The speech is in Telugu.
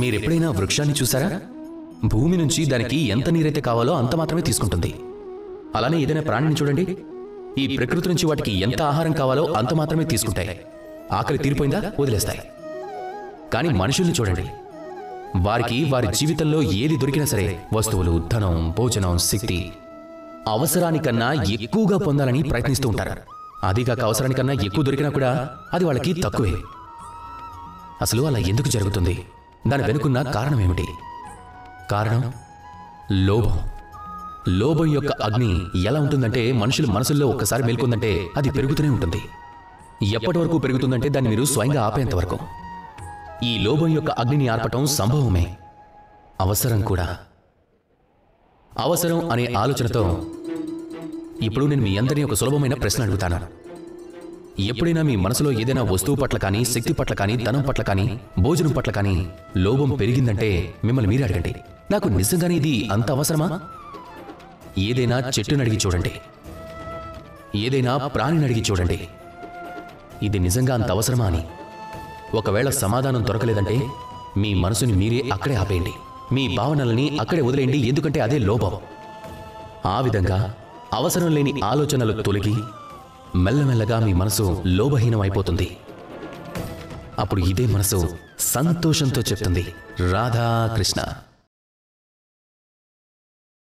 మీరెప్పుడైనా వృక్షాన్ని చూసారా? భూమి నుంచి దానికి ఎంత నీరైతే కావాలో అంత మాత్రమే తీసుకుంటుంది. అలానే ఏదైనా ప్రాణిని చూడండి, ఈ ప్రకృతి నుంచి వాటికి ఎంత ఆహారం కావాలో అంత మాత్రమే తీసుకుంటాయి. ఆకలి తీరిపోయిందా వదిలేస్తాయి. కానీ మనుషుల్ని చూడండి, వారికి వారి జీవితంలో ఏది దొరికినా సరే, వస్తువులు, ధనం, భోజనం, శక్తి, అవసరానికన్నా ఎక్కువగా పొందాలని ప్రయత్నిస్తూ ఉంటారు. అదిగాక అవసరానికన్నా ఎక్కువ దొరికినా కూడా అది వాళ్ళకి తక్కువే. అసలు అలా ఎందుకు జరుగుతుంది? దాని వెనుకున్న కారణం ఏమిటి? కారణం లోభం. లోభం యొక్క అగ్ని ఎలా ఉంటుందంటే, మనుషుల మనసుల్లో ఒక్కసారి మేల్కొందంటే అది పెరుగుతూనే ఉంటుంది. ఎప్పటి వరకు పెరుగుతుందంటే దాన్ని మీరు స్వయంగా ఆపేంత వరకు. ఈ లోభం యొక్క అగ్నిని ఆర్పటం సంభవమే, అవసరం కూడా. అవసరం అనే ఆలోచనతో ఇప్పుడు నేను మీ అందరినీ ఒక సులభమైన ప్రశ్న అడుగుతాను. ఎప్పుడైనా మీ మనసులో ఏదైనా వస్తువు పట్ల కానీ, శక్తి పట్ల కానీ, ధనం పట్ల కానీ, భోజనం పట్ల కానీ లోభం పెరిగిందంటే మిమ్మల్ని మీరు అడగండి, నాకు నిజంగానే ఇది అంత అవసరమా? ఏదైనా చెట్టుని అడిగి చూడండి, ఏదైనా ప్రాణిని అడిగి చూడండి, ఇది నిజంగా అంత అవసరమా అని. ఒకవేళ సమాధానం దొరకలేదంటే మీ మనసుని మీరే అక్కడే ఆపేయండి, మీ భావనలని అక్కడే వదిలేయండి. ఎందుకంటే అదే లోభం. ఆ విధంగా అవసరం లేని ఆలోచనలు తొలగి మెల్లమెల్లగా మీ మనసు లోభహీనం అయిపోతుంది. అప్పుడు ఇదే మనసు సంతోషంతో చెప్తుంది, రాధా కృష్ణ.